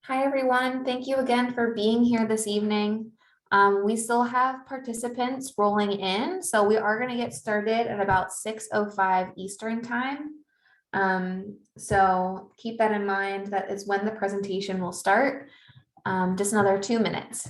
Hi, everyone. Thank you again for being here this evening. We still have participants rolling in, so we are going to get started at about 6:05 Eastern Time. So keep that in mind. That is when the presentation will start. Just another 2 minutes.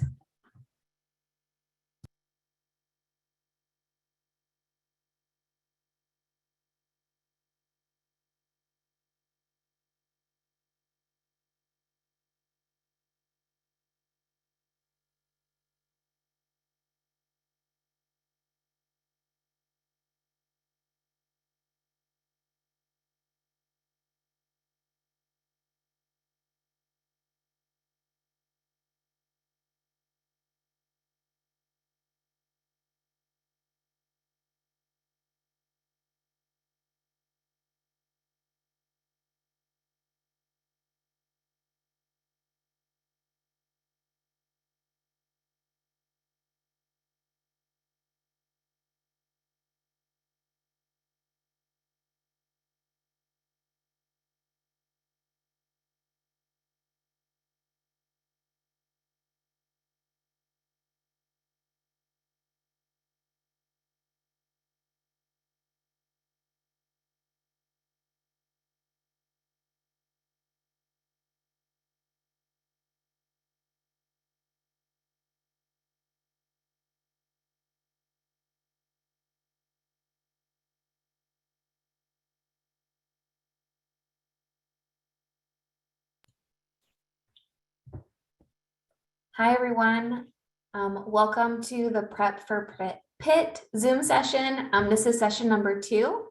Hi, everyone. Welcome to the Prep for Pitt Zoom session. This is session number 2.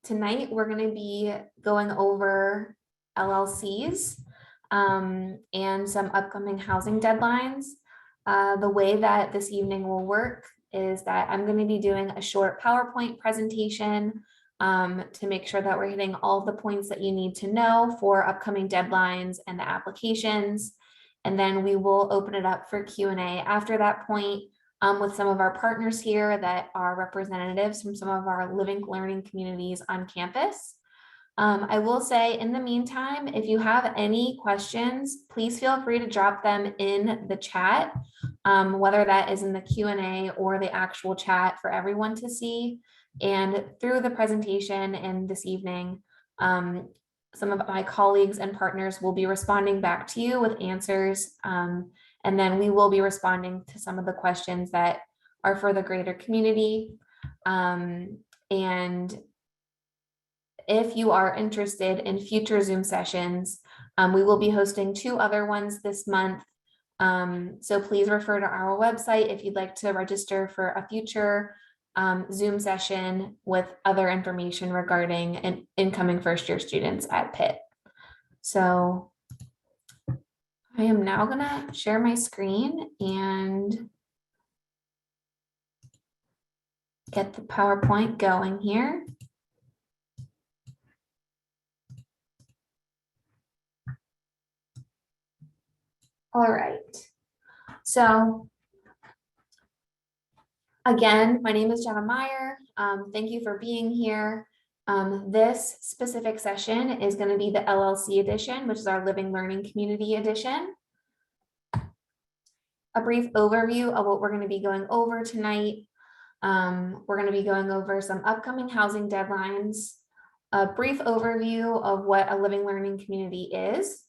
Tonight, we're going to be going over LLCs and some upcoming housing deadlines. The way that this evening will work is that I'm going to be doing a short PowerPoint presentation to make sure that we're hitting all the points that you need to know for upcoming deadlines and the applications. And then we will open it up for Q&A after that point with some of our partners here that are representatives from some of our living learning communities on campus. I will say in the meantime, if you have any questions, please feel free to drop them in the chat, whether that is in the Q&A or the actual chat for everyone to see. And through the presentation and this evening, some of my colleagues and partners will be responding back to you with answers. And then we will be responding to some of the questions that are for the greater community. And if you are interested in future Zoom sessions, we will be hosting 2 other ones this month. So please refer to our website if you'd like to register for a future Zoom session with other information regarding incoming first-year students at Pitt. So I am now going to share my screen and get the PowerPoint going here. All right. So again, my name is Jenna Meyer. Thank you for being here. This specific session is going to be the LLC edition, which is our Living Learning Community edition. A brief overview of what we're going to be going over tonight. We're going to be going over some upcoming housing deadlines, a brief overview of what a living learning community is,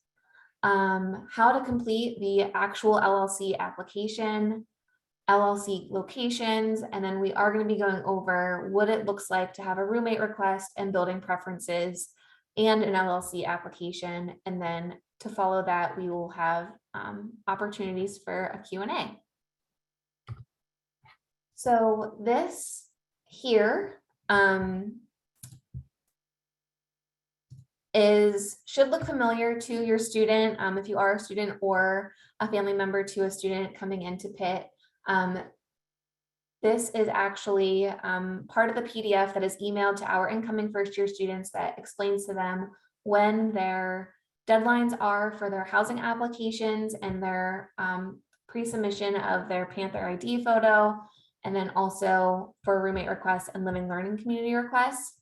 how to complete the actual LLC application, LLC locations, and then we are going to be going over what it looks like to have a roommate request and building preferences and an LLC application. And then to follow that, we will have opportunities for a Q&A. So this here should look familiar to your student if you are a student or a family member to a student coming into Pitt. This is actually part of the PDF that is emailed to our incoming first-year students that explains to them when their deadlines are for their housing applications and their pre-submission of their Panther ID photo, and then also for roommate requests and living learning community requests.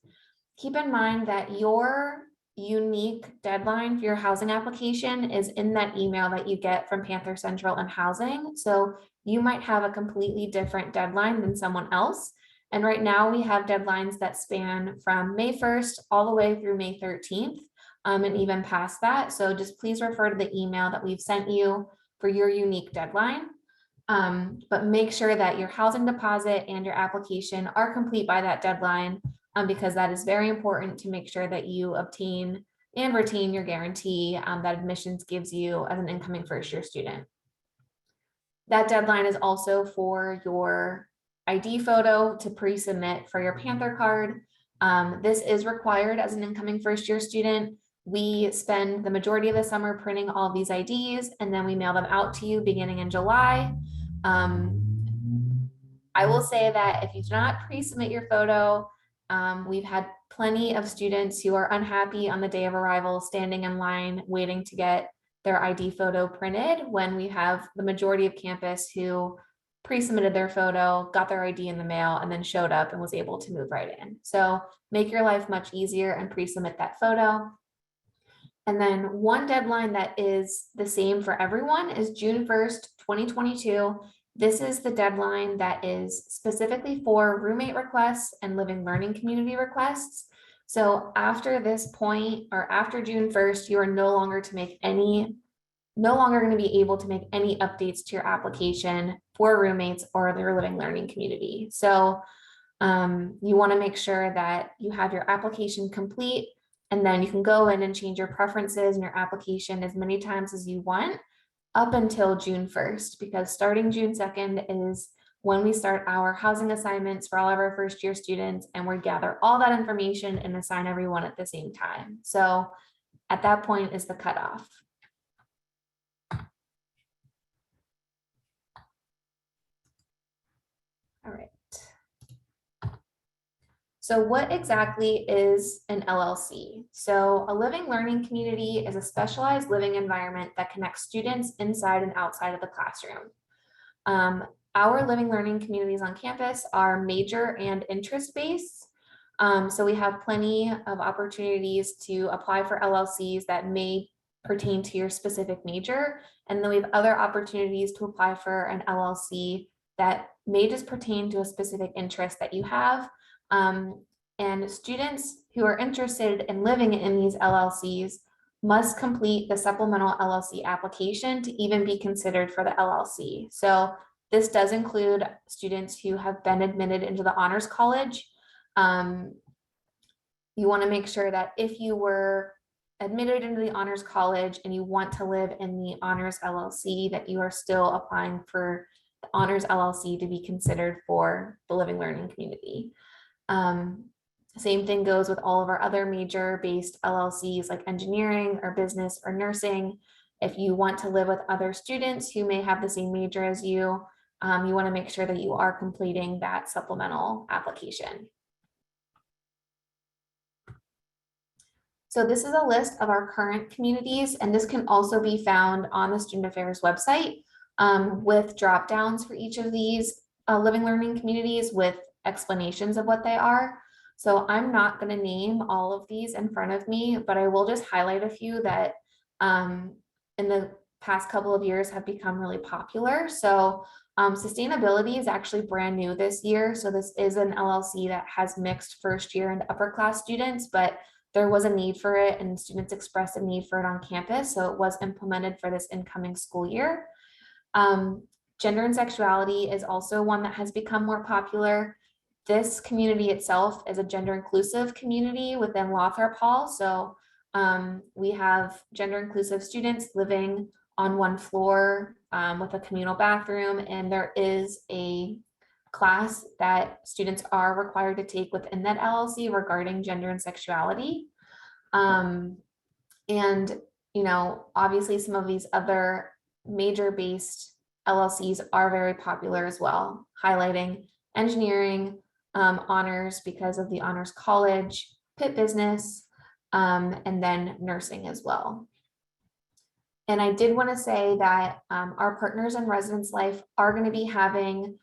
Keep in mind that your unique deadline for your housing application is in that email that you get from Panther Central and Housing. So you might have a completely different deadline than someone else. And right now we have deadlines that span from May 1st all the way through May 13th, and even past that. So just please refer to the email that we've sent you for your unique deadline. But make sure that your housing deposit and your application are complete by that deadline, because that is very important to make sure that you obtain and retain your guarantee that admissions gives you as an incoming first-year student. That deadline is also for your ID photo to pre-submit for your Panther card. This is required as an incoming first-year student. We spend the majority of the summer printing all of these IDs, and then we mail them out to you beginning in July. I will say that if you do not pre-submit your photo, we've had plenty of students who are unhappy on the day of arrival, standing in line, waiting to get their ID photo printed, when we have the majority of campus who pre-submitted their photo, got their ID in the mail, and then showed up and was able to move right in. So make your life much easier and pre-submit that photo. And then one deadline that is the same for everyone is June 1st, 2022. This is the deadline that is specifically for roommate requests and living learning community requests. So after this point, or after June 1st, you are no longer going to be able to make any updates to your application for roommates or their living learning community. So you want to make sure that you have your application complete, and then you can go in and change your preferences in your application as many times as you want up until June 1st, because starting June 2nd is when we start our housing assignments for all of our first-year students, and we gather all that information and assign everyone at the same time. So at that point is the cutoff. All right. So what exactly is an LLC? So a living learning community is a specialized living environment that connects students inside and outside of the classroom. Our living learning communities on campus are major and interest-based. So we have plenty of opportunities to apply for LLCs that may pertain to your specific major. And then we have other opportunities to apply for an LLC that may just pertain to a specific interest that you have. And students who are interested in living in these LLCs must complete the supplemental LLC application to even be considered for the LLC. So this does include students who have been admitted into the Honors College. You want to make sure that if you were admitted into the Honors College and you want to live in the Honors LLC, that you are still applying for the Honors LLC to be considered for the living learning community. Same thing goes with all of our other major-based LLCs like engineering or business or nursing. If you want to live with other students who may have the same major as you, you want to make sure that you are completing that supplemental application. So this is a list of our current communities, and this can also be found on the Student Affairs website with drop downs for each of these living learning communities with explanations of what they are. So I'm not going to name all of these in front of me, but I will just highlight a few that in the past couple of years have become really popular. So sustainability is actually brand new this year. So this is an LLC that has mixed first year and upper class students, but there was a need for it and students expressed a need for it on campus. So it was implemented for this incoming school year. Gender and sexuality is also one that has become more popular. This community itself is a gender inclusive community within Lothrop Hall. So we have gender inclusive students living on one floor with a communal bathroom, and there is a class that students are required to take within that LLC regarding gender and sexuality. And, you know, obviously some of these other major based LLCs are very popular as well, highlighting engineering, honors because of the Honors College, Pitt Business, and then nursing as well. And I did want to say that our partners in Residence Life are going to be having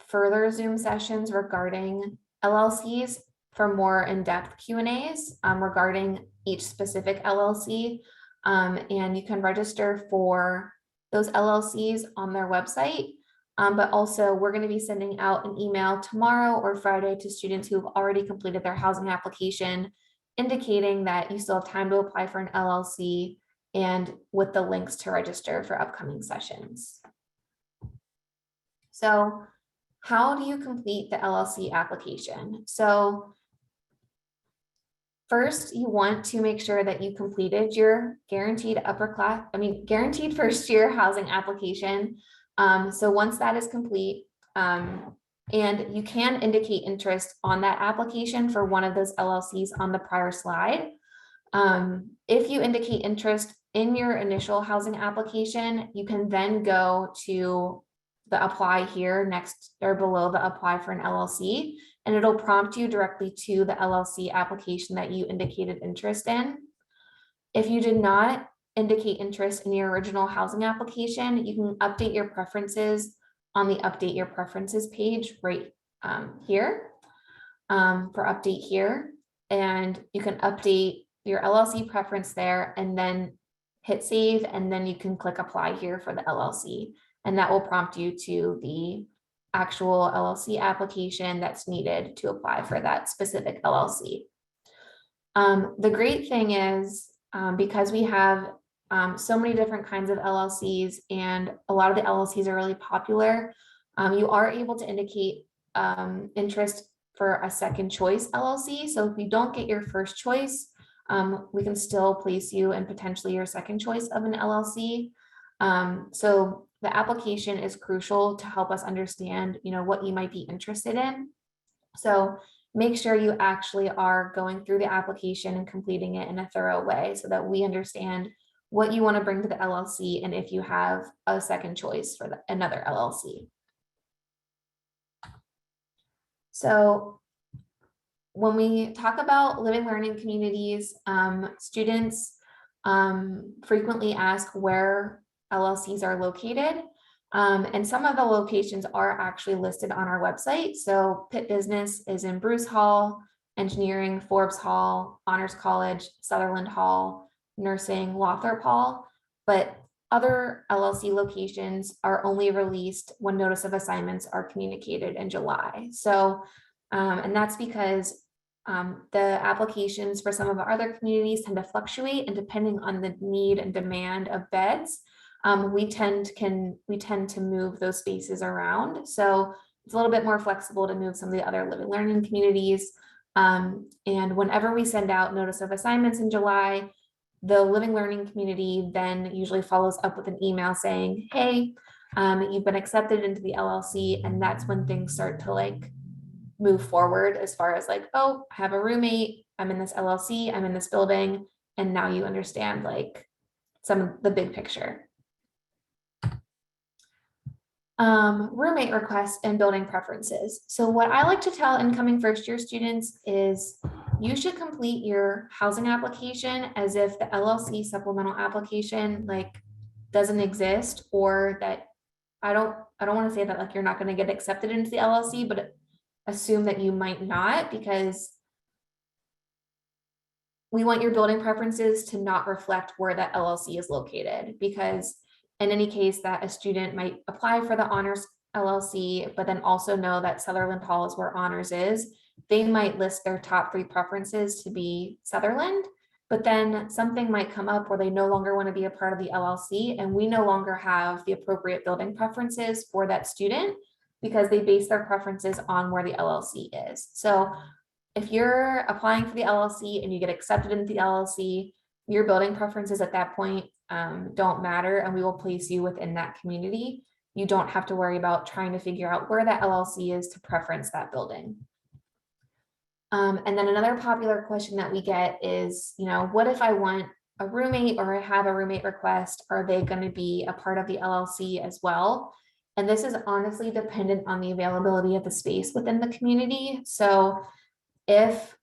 further Zoom sessions regarding LLCs for more in-depth Q&As regarding each specific LLC. And you can register for those LLCs on their website. But also we're going to be sending out an email tomorrow or Friday to students who have already completed their housing application, indicating that you still have time to apply for an LLC and with the links to register for upcoming sessions. So how do you complete the LLC application? So first, you want to make sure that you completed your guaranteed first year housing application. So once that is complete, and you can indicate interest on that application for one of those LLCs on the prior slide. If you indicate interest in your initial housing application, you can then go to the apply here next or below the apply for an LLC, and it'll prompt you directly to the LLC application that you indicated interest in. If you did not indicate interest in your original housing application, you can update your preferences on the update your preferences page right here for update here. And you can update your LLC preference there and then hit save, and then you can click apply here for the LLC. And that will prompt you to the actual LLC application that's needed to apply for that specific LLC. The great thing is because we have so many different kinds of LLCs and a lot of the LLCs are really popular, you are able to indicate interest for a second choice LLC. So if you don't get your first choice, we can still place you in potentially your second choice of an LLC. So the application is crucial to help us understand, what you might be interested in. So make sure you actually are going through the application and completing it in a thorough way so that we understand what you want to bring to the LLC and if you have a second choice for another LLC. So when we talk about living learning communities, students frequently ask where LLCs are located. And some of the locations are actually listed on our website. So Pitt Business is in Bruce Hall, Engineering, Forbes Hall, Honors College, Sutherland Hall, Nursing, Lothrop Hall, but other LLC locations are only released when notice of assignments are communicated in July. So, and that's because the applications for some of our other communities tend to fluctuate, and depending on the need and demand of beds, we tend to move those spaces around. So it's a little bit more flexible to move some of the other living learning communities. And whenever we send out notice of assignments in July, the living learning community then usually follows up with an email saying, hey, you've been accepted into the LLC. And that's when things start to move forward as far as oh, I have a roommate, I'm in this LLC, I'm in this building. And now you understand some of the big picture. Roommate requests and building preferences. So what I like to tell incoming first year students is you should complete your housing application as if the LLC supplemental application doesn't exist, or that I don't want to say that you're not going to get accepted into the LLC, but assume that you might not, because we want your building preferences to not reflect where that LLC is located, because in any case that a student might apply for the honors LLC, but then also know that Sutherland Hall is where honors is, they might list their top 3 preferences to be Sutherland, but then something might come up where they no longer want to be a part of the LLC, and we no longer have the appropriate building preferences for that student because they base their preferences on where the LLC is. So if you're applying for the LLC and you get accepted into the LLC, your building preferences at that point don't matter, and we will place you within that community. You don't have to worry about trying to figure out where that LLC is to preference that building. And then another popular question that we get is, what if I want a roommate or I have a roommate request? Are they going to be a part of the LLC as well? And this is honestly dependent on the availability of the space within the community. So if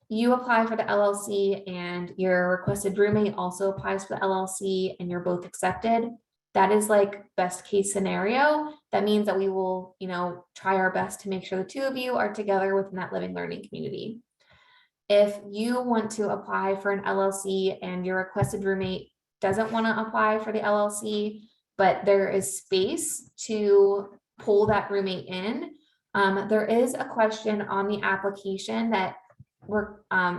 you apply for the LLC and your requested roommate also applies for the LLC and you're both accepted, that is best case scenario. That means that we will, try our best to make sure the 2 of you are together within that living learning community. If you want to apply for an LLC and your requested roommate doesn't want to apply for the LLC, but there is space to pull that roommate in, there is a question on the application that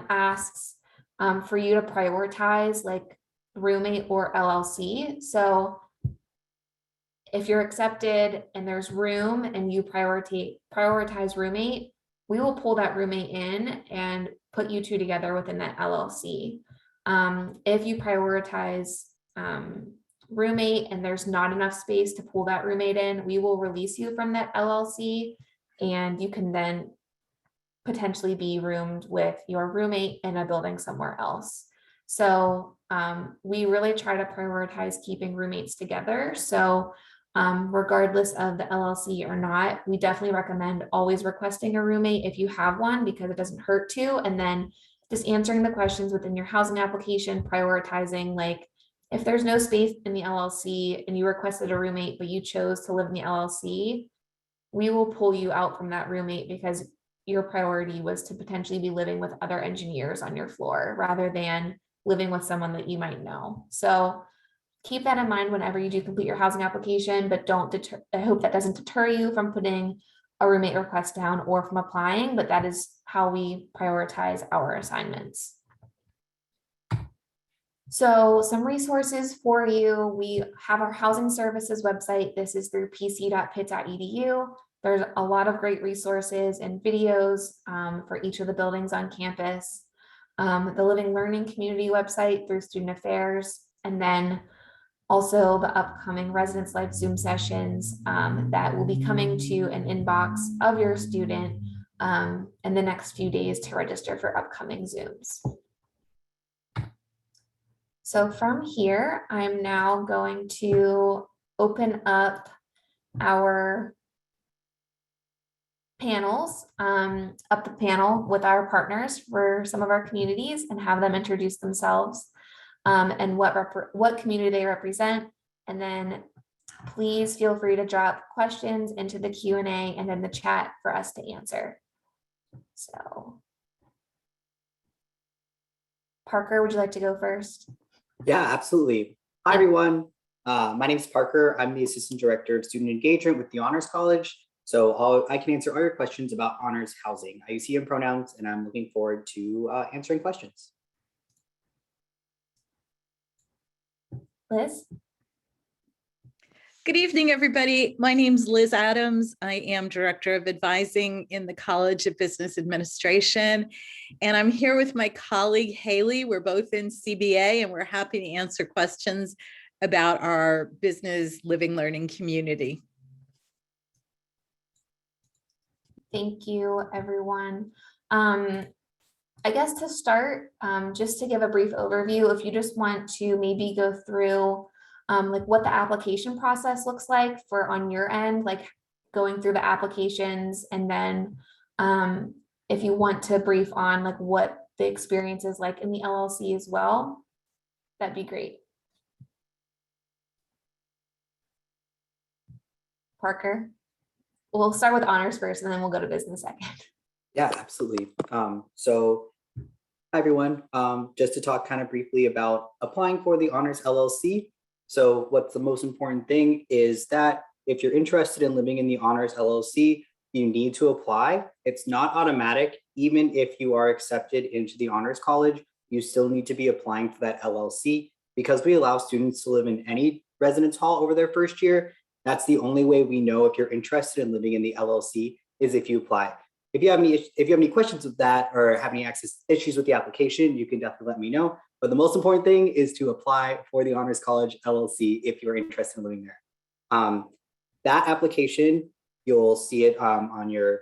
asks for you to prioritize like roommate or LLC. So if you're accepted and there's room and you prioritize roommate, we will pull that roommate in and put you two together within that LLC. If you prioritize roommate and there's not enough space to pull that roommate in, we will release you from that LLC and you can then potentially be roomed with your roommate in a building somewhere else. So we really try to prioritize keeping roommates together. So regardless of the LLC or not, we definitely recommend always requesting a roommate if you have one, because it doesn't hurt to. And then just answering the questions within your housing application, prioritizing, like if there's no space in the LLC and you requested a roommate, but you chose to live in the LLC, we will pull you out from that roommate because your priority was to potentially be living with other engineers on your floor rather than living with someone that you might know. So keep that in mind whenever you do complete your housing application, but I hope that doesn't deter you from putting a roommate request down or from applying, but that is how we prioritize our assignments. So some resources for you. We have our housing services website. This is through pc.pitt.edu. There's a lot of great resources and videos for each of the buildings on campus. The Living Learning Community website through Student Affairs, and then also the upcoming Residence Life Zoom sessions that will be coming to an inbox of your student in the next few days to register for upcoming Zooms. So from here, I'm now going to open up our panels, up the panel with our partners for some of our communities and have them introduce themselves and what community they represent. And then please feel free to drop questions into the Q&A and in the chat for us to answer. So Parker, would you like to go first? Yeah, absolutely. Hi, everyone. My name is Parker. I'm the Assistant Director of Student Engagement with the Honors College. So I can answer all your questions about honors housing. I use he and pronouns, and I'm looking forward to answering questions. Liz? Good evening, everybody. My name is Liz Adams. I am Director of Advising in the College of Business Administration, and I'm here with my colleague, Haley. We're both in CBA, and we're happy to answer questions about our business living learning community. Thank you, everyone. I guess to start, just to give a brief overview, if you just want to maybe go through like what the application process looks like for on your end, like going through the applications, and then if you want to brief on like what the experience is like in the LLC as well, that'd be great. Parker? We'll start with honors first, and then we'll go to business second. Yeah, absolutely. So hi, everyone. Just to talk kind of briefly about applying for the Honors LLC. So what's the most important thing is that if you're interested in living in the Honors LLC, you need to apply. It's not automatic. Even if you are accepted into the Honors College, you still need to be applying for that LLC because we allow students to live in any residence hall over their first year. That's the only way we know if you're interested in living in the LLC is if you apply. If you have any questions with that or have any issues with the application, you can definitely let me know. But the most important thing is to apply for the Honors College LLC if you're interested in living there. That application, you'll see it on your,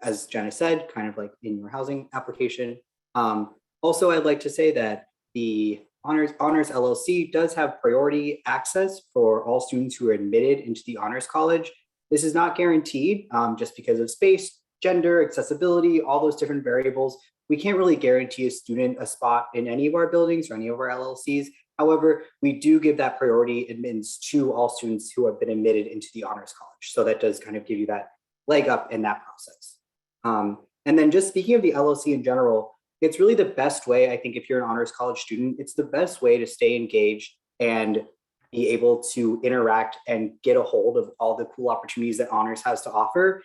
as Jenna said, kind of like in your housing application. Also, I'd like to say that the Honors LLC does have priority access for all students who are admitted into the Honors College. This is not guaranteed just because of space, gender, accessibility, all those different variables. We can't really guarantee a student a spot in any of our buildings or any of our LLCs. However, we do give that priority admittance to all students who have been admitted into the Honors College. So that does kind of give you that leg up in that process. And then just speaking of the LLC in general, it's really the best way, I think, if you're an honors college student, it's the best way to stay engaged and be able to interact and get a hold of all the cool opportunities that honors has to offer.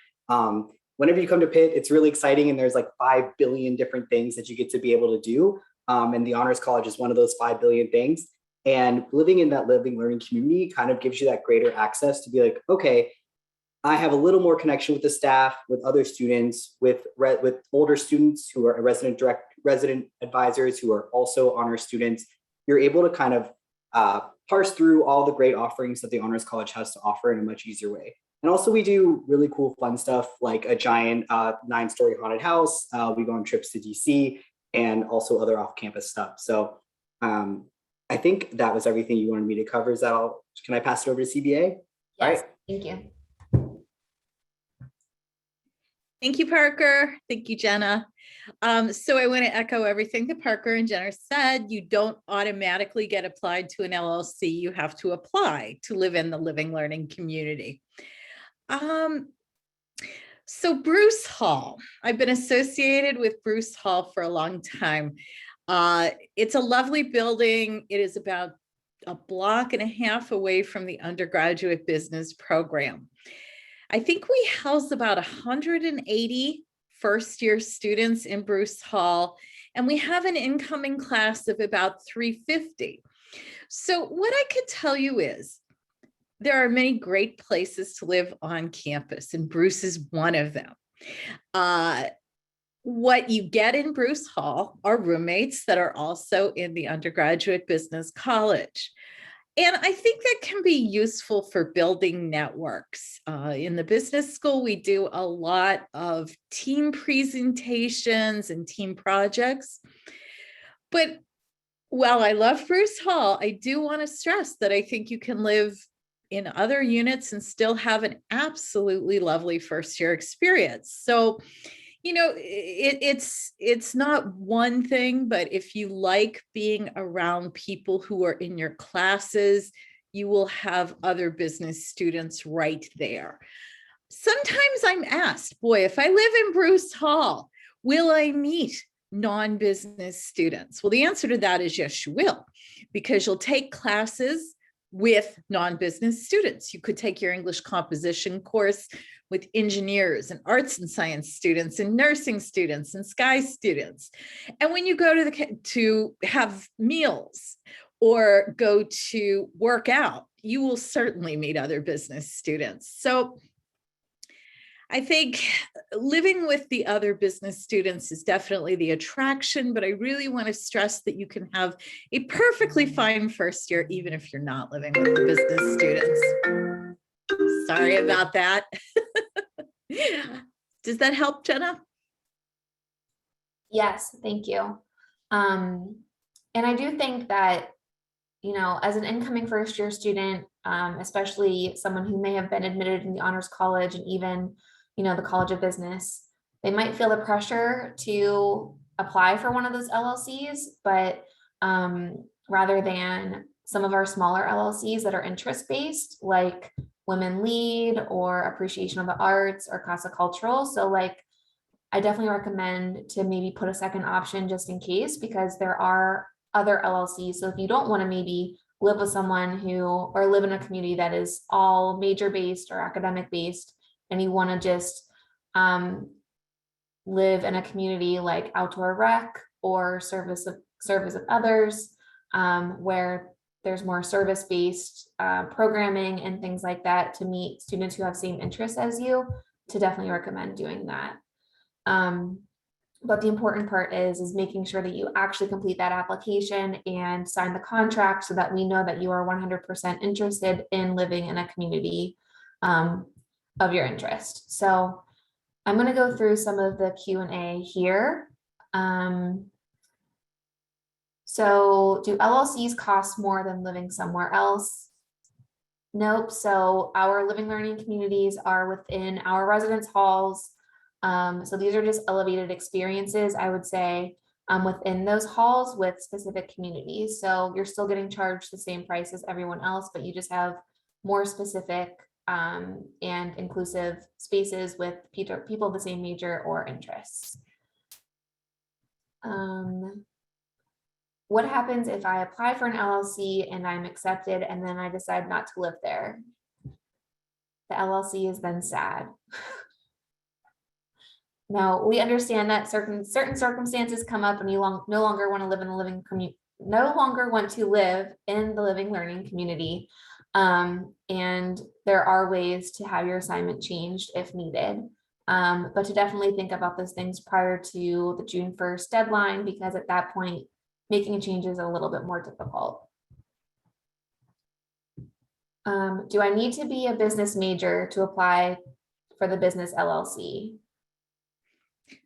Whenever you come to Pitt, it's really exciting, and there's like 5 billion different things that you get to be able to do. And the honors college is one of those 5 billion things. And living in that living learning community kind of gives you that greater access to be like, okay, I have a little more connection with the staff, with other students, with older students who are resident advisors who are also honors students. You're able to kind of parse through all the great offerings that the honors college has to offer in a much easier way. And also we do really cool fun stuff like a giant 9-story haunted house. We go on trips to DC and also other off-campus stuff. So I think that was everything you wanted me to cover. Is that all? Can I pass it over to CBA? Yes, All right. thank you. Thank you, Parker. Thank you, Jenna. So I want to echo everything that Parker and Jenna said. You don't automatically get applied to an LLC. You have to apply to live in the living learning community. So Bruce Hall, I've been associated with Bruce Hall for a long time. It's a lovely building. It is about a block and a half away from the undergraduate business program. I think we house about 180 first-year students in Bruce Hall, and we have an incoming class of about 350. So what I could tell you is there are many great places to live on campus, and Bruce is one of them. What you get in Bruce Hall are roommates that are also in the undergraduate business college. And I think that can be useful for building networks. In the business school, we do a lot of team presentations and team projects. But while I love Bruce Hall, I do want to stress that I think you can live in other units and still have an absolutely lovely first year experience. So, you know, it's not one thing, but if you like being around people who are in your classes, you will have other business students right there. Sometimes I'm asked, boy, if I live in Bruce Hall, will I meet non-business students? Well, the answer to that is yes, you will, because you'll take classes with non-business students. You could take your English composition course with engineers and arts and science students and nursing students and Sky students. And when you go to have meals or go to work out, you will certainly meet other business students. So I think living with the other business students is definitely the attraction, but I really want to stress that you can have a perfectly fine first year, even if you're not living with the business students. Sorry about that. Does that help, Jenna? Yes, thank you. And I do think that, you know, as an incoming first year student, especially someone who may have been admitted in the honors college and even, you know, the College of Business, they might feel the pressure to apply for one of those LLCs, but rather than some of our smaller LLCs that are interest-based, like Women Lead or Appreciation of the Arts or Casa Cultural. So like, I definitely recommend to maybe put a second option just in case, because there are other LLCs. So if you don't want to maybe live with someone who, or live in a community that is all major based or academic based, and you want to just live in a community like outdoor rec or service of others, where there's more service-based programming and things like that to meet students who have same interests as you, to definitely recommend doing that. But the important part is making sure that you actually complete that application and sign the contract so that we know that you are 100% interested in living in a community of your interest. So I'm going to go through some of the Q&A here. So do LLCs cost more than living somewhere else? Nope. So our living learning communities are within our residence halls. So these are just elevated experiences, I would say, within those halls with specific communities. So you're still getting charged the same price as everyone else, but you just have more specific and inclusive spaces with people of the same major or interests. What happens if I apply for an LLC and I'm accepted and then I decide not to live there? The LLC is then sad. Now, we understand that certain circumstances come up and you no longer want to live in the living community, no longer want to live in the living learning community. And there are ways to have your assignment changed if needed. But to definitely think about those things prior to the June 1st deadline, because at that point, making a change is a little bit more difficult. Do I need to be a business major to apply for the business LLC? Do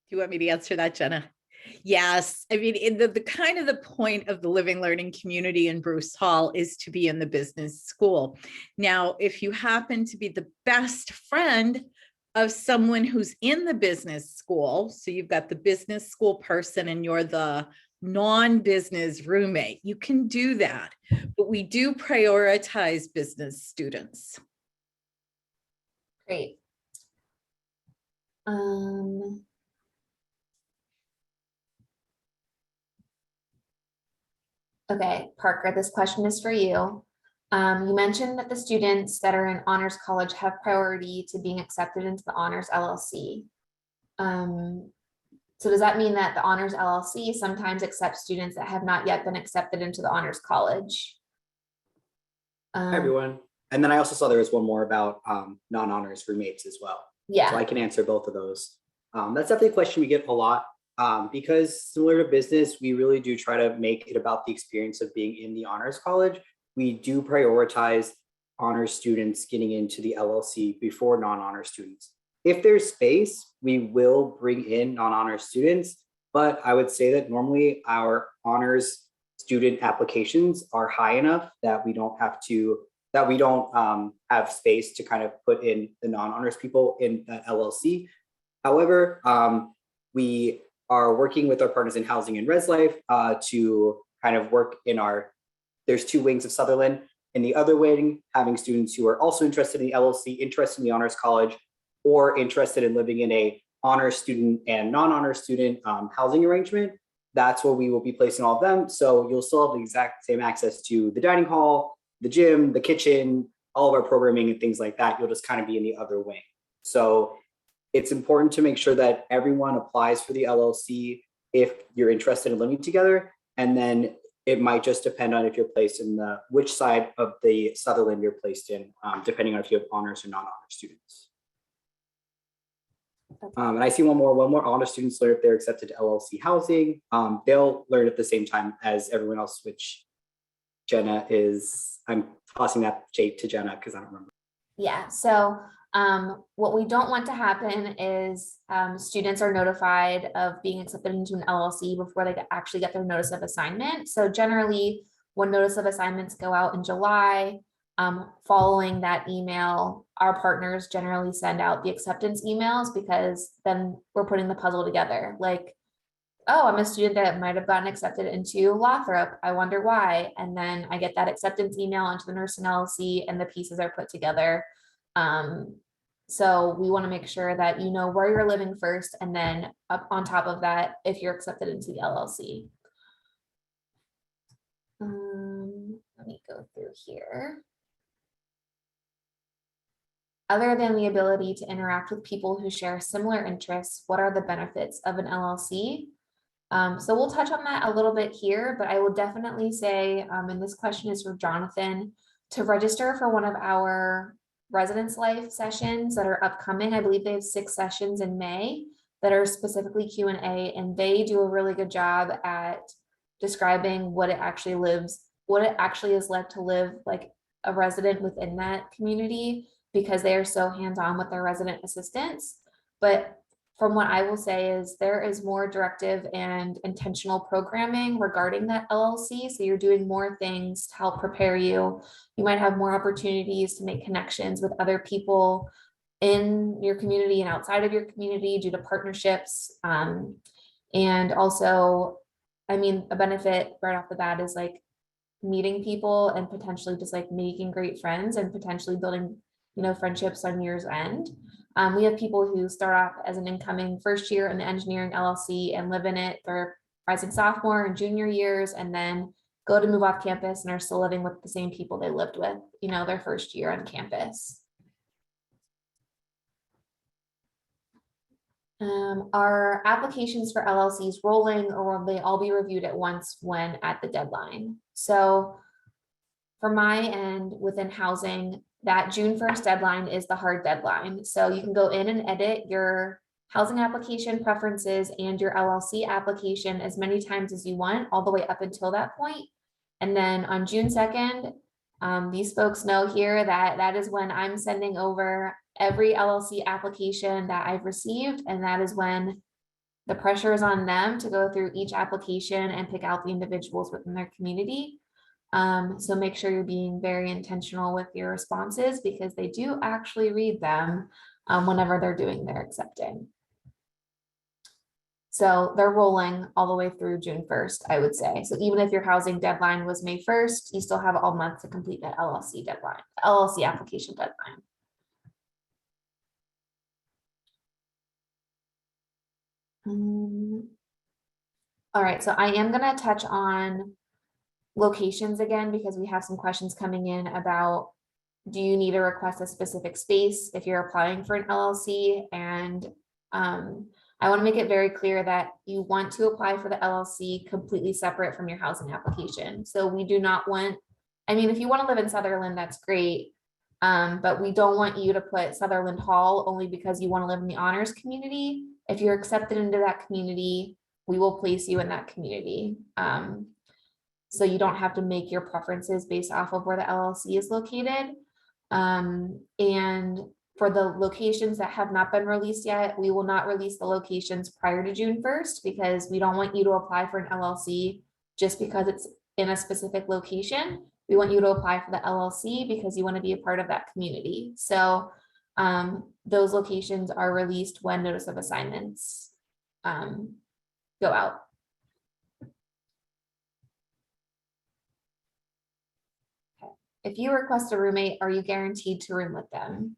you want me to answer that, Jenna? Yes. I mean, in the kind of the point of the living learning community in Bruce Hall is to be in the business school. Now, if you happen to be the best friend of someone who's in the business school, so you've got the business school person and you're the non-business roommate, you can do that, but we do prioritize business students. Great. Okay, Parker, this question is for you. You mentioned that the students that are in honors college have priority to being accepted into the honors LLC. So does that mean that the honors LLC sometimes accepts students that have not yet been accepted into the honors college? Hi, everyone. And then I also saw there was one more about non-honors roommates as well. Yeah. So I can answer both of those. That's definitely a question we get a lot because similar to business, we really do try to make it about the experience of being in the honors college. We do prioritize honors students getting into the LLC before non-honors students. If there's space, we will bring in non-honors students, but I would say that normally our honors student applications are high enough that we don't have space to kind of put in the non-honors people in the LLC. However, we are working with our partners in housing and res life to kind of work in there's two wings of Sutherland. In the other wing, having students who are also interested in the LLC, interested in the honors college, or interested in living in a honors student and non-honors student housing arrangement. That's where we will be placing all of them. So you'll still have the exact same access to the dining hall, the gym, the kitchen, all of our programming and things like that. You'll just kind of be in the other wing. So it's important to make sure that everyone applies for the LLC if you're interested in living together. And then it might just depend on if you're placed in which side of the Sutherland you're placed in, depending on if you have honors or non-honors students. And I see one more honor students learn if they're accepted to LLC housing. They'll learn at the same time as everyone else, which Jenna is, I'm tossing that to Jenna because I don't remember. Yeah, so what we don't want to happen is students are notified of being accepted into an LLC before they actually get their notice of assignment. So generally, when notice of assignments go out in July, following that email, our partners generally send out the acceptance emails because then we're putting the puzzle together. Like, oh, I'm a student that might have gotten accepted into Lothrop. I wonder why. And then I get that acceptance email into the nursing LLC and the pieces are put together. So we want to make sure that you know where you're living first, and then up on top of that, if you're accepted into the LLC. Let me go through here. Other than the ability to interact with people who share similar interests, what are the benefits of an LLC? So we'll touch on that a little bit here, but I will definitely say, and this question is for Jonathan, to register for one of our residence life sessions that are upcoming. I believe they have 6 sessions in May that are specifically Q&A, and they do a really good job at describing what it actually is like to live like a resident within that community, because they are so hands-on with their resident assistants. But from what I will say is there is more directive and intentional programming regarding that LLC. So you're doing more things to help prepare you. You might have more opportunities to make connections with other people in your community and outside of your community due to partnerships. And also, I mean, a benefit right off the bat is like meeting people and potentially just like making great friends and potentially building, you know, friendships on year's end. We have people who start off as an incoming first year in the engineering LLC and live in it their rising sophomore and junior years, and then go to move off campus and are still living with the same people they lived with, their first year on campus. Are applications for LLCs rolling, or will they all be reviewed at once when at the deadline? So for my end within housing, that June 1st deadline is the hard deadline. So you can go in and edit your housing application preferences and your LLC application as many times as you want, all the way up until that point. And then on June 2nd, these folks know here that that is when I'm sending over every LLC application that I've received. And that is when the pressure is on them to go through each application and pick out the individuals within their community. So make sure you're being very intentional with your responses, because they do actually read them whenever they're doing their accepting. So they're rolling all the way through June 1st, I would say. So even if your housing deadline was May 1st, you still have all month to complete that LLC deadline, LLC application deadline. All right, so I am gonna touch on locations again, because we have some questions coming in about, do you need to request a specific space if you're applying for an LLC? And I want to make it very clear that you want to apply for the LLC completely separate from your housing application. So we do not want, if you want to live in Sutherland, that's great. But we don't want you to put Sutherland Hall only because you want to live in the honors community. If you're accepted into that community, we will place you in that community. So you don't have to make your preferences based off of where the LLC is located. And for the locations that have not been released yet, we will not release the locations prior to June 1st, because we don't want you to apply for an LLC just because it's in a specific location. We want you to apply for the LLC because you want to be a part of that community. So those locations are released when notice of assignments go out. Okay. If you request a roommate, are you guaranteed to room with them?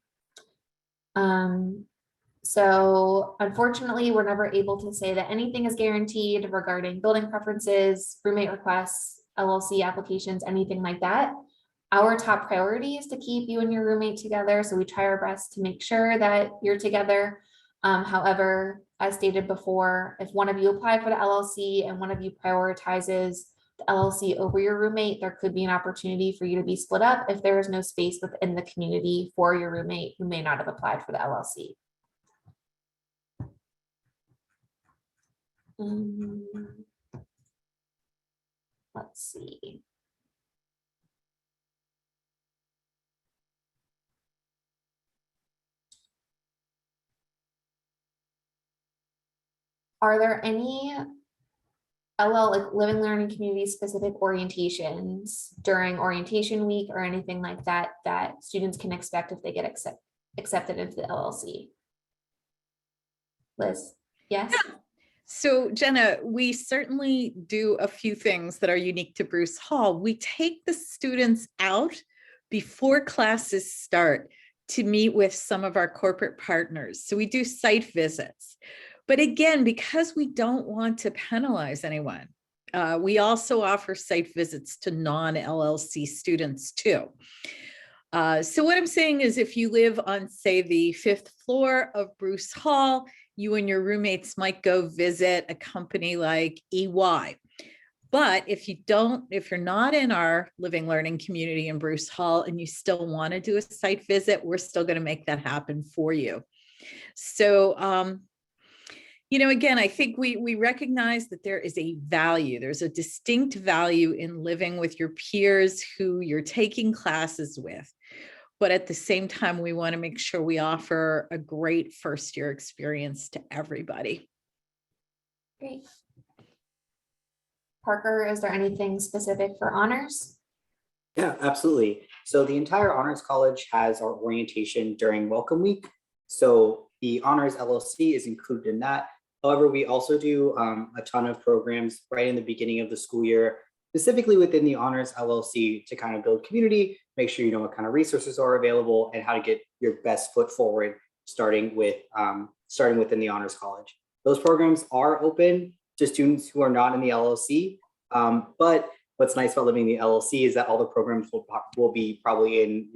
So unfortunately, we're never able to say that anything is guaranteed regarding building preferences, roommate requests, LLC applications, anything like that. Our top priority is to keep you and your roommate together. So we try our best to make sure that you're together. However, as stated before, if one of you apply for the LLC and one of you prioritizes the LLC over your roommate, there could be an opportunity for you to be split up if there is no space within the community for your roommate who may not have applied for the LLC. Let's see. Are there any like living learning community specific orientations during orientation week or anything like that that students can expect if they get accepted into the LLC? Liz, yes? Yeah. So Jenna, we certainly do a few things that are unique to Bruce Hall. We take the students out before classes start to meet with some of our corporate partners. So we do site visits. But again, because we don't want to penalize anyone, we also offer site visits to non-LLC students too. So what I'm saying is, if you live on, say, the 5th floor of Bruce Hall, you and your roommates might go visit a company like EY. But if you're not in our living learning community in Bruce Hall and you still want to do a site visit, we're still going to make that happen for you. So, again, I think we recognize that there is a value. There's a distinct value in living with your peers who you're taking classes with. But at the same time, we want to make sure we offer a great first year experience to everybody. Great. Parker, is there anything specific for honors? Yeah, absolutely. So the entire Honors College has our orientation during Welcome Week. So the Honors LLC is included in that. However, we also do a ton of programs right in the beginning of the school year, specifically within the Honors LLC, to kind of build community, make sure you know what kind of resources are available and how to get your best foot forward starting within the Honors College. Those programs are open to students who are not in the LLC, but what's nice about living in the LLC is that all the programs will be probably in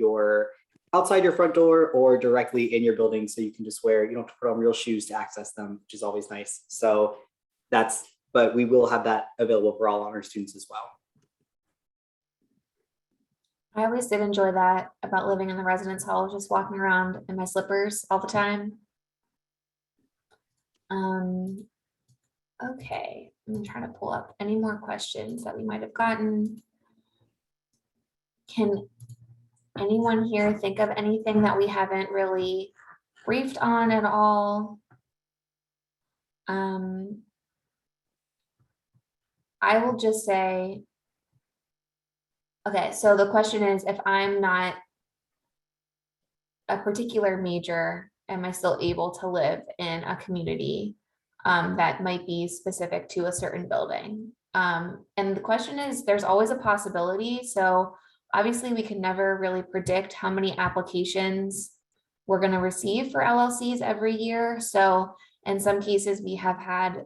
outside your front door or directly in your building, so you can just you don't have to put on real shoes to access them, which is always nice. So but we will have that available for all honor students as well. I always did enjoy that about living in the residence hall, just walking around in my slippers all the time. Okay, I'm trying to pull up any more questions that we might have gotten. Can anyone here think of anything that we haven't really briefed on at all? I will just say, okay, so the question is, if I'm not a particular major, am I still able to live in a community that might be specific to a certain building? And the question is, there's always a possibility. So obviously we can never really predict how many applications we're going to receive for LLCs every year. So in some cases we have had,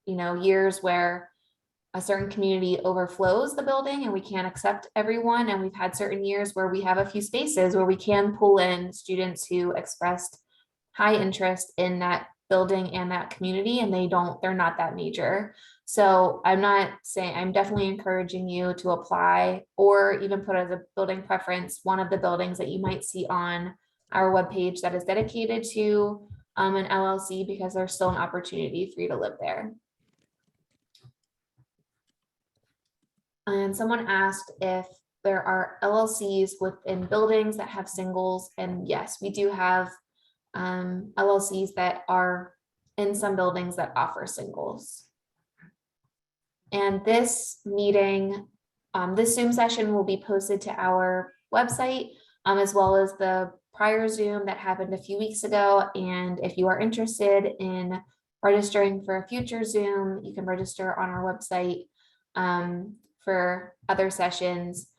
years where a certain community overflows the building and we can't accept everyone. And we've had certain years where we have a few spaces where we can pull in students who expressed high interest in that building and that community, and they're not that major. So I'm definitely encouraging you to apply or even put as a building preference one of the buildings that you might see on our webpage that is dedicated to an LLC, because there's still an opportunity for you to live there. And someone asked if there are LLCs within buildings that have singles, and yes, we do have LLCs that are in some buildings that offer singles. And this meeting, this Zoom session will be posted to our website, as well as the prior Zoom that happened a few weeks ago. And if you are interested in registering for a future Zoom, you can register on our website for other sessions.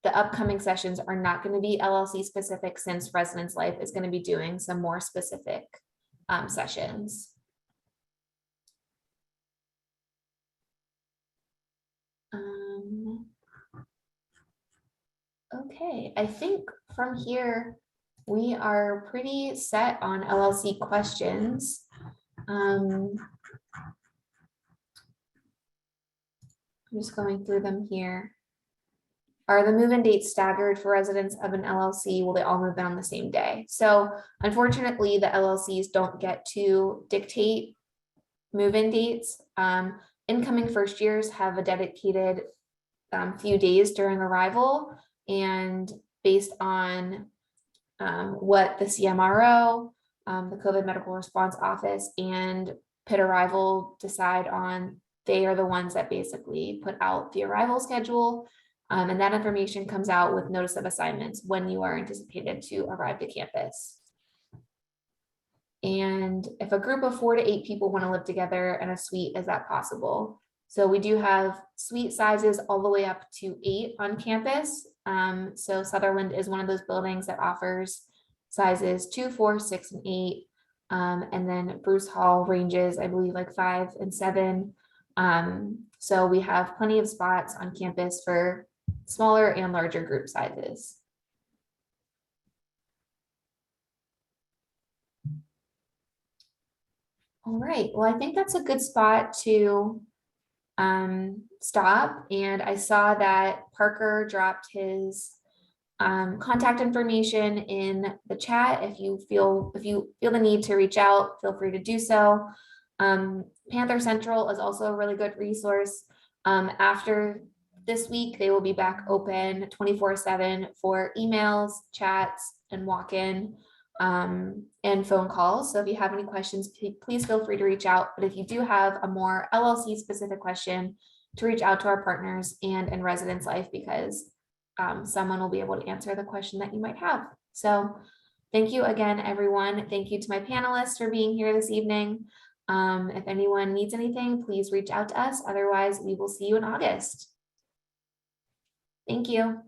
The upcoming sessions are not going to be LLC specific, since Residence Life is going to be doing some more specific sessions. Okay, I think from here we are pretty set on LLC questions. I'm just going through them here. Are the move-in dates staggered for residents of an LLC? Will they all move in on the same day? So unfortunately, the LLCs don't get to dictate move-in dates. Incoming first years have a dedicated few days during arrival, and based on what the CMRO, the COVID Medical Response Office, and Pitt Arrival decide on, they are the ones that basically put out the arrival schedule. And that information comes out with notice of assignments when you are anticipated to arrive to campus. And if a group of 4 to 8 people want to live together in a suite, is that possible? So we do have suite sizes all the way up to 8 on campus. So Sutherland is one of those buildings that offers sizes 2, 4, 6, and 8. And then Bruce Hall ranges, I believe, like 5 and 7. So we have plenty of spots on campus for smaller and larger group sizes. All right, well, I think that's a good spot to stop. And I saw that Parker dropped his contact information in the chat. If you feel the need to reach out, feel free to do so. Panther Central is also a really good resource. After this week, they will be back open 24/7 for emails, chats, and walk-in and phone calls. So if you have any questions, please feel free to reach out. But if you do have a more LLC specific question, to reach out to our partners and in Residence Life, because someone will be able to answer the question that you might have. So thank you again, everyone. Thank you to my panelists for being here this evening. If anyone needs anything, please reach out to us. Otherwise, we will see you in August. Thank you.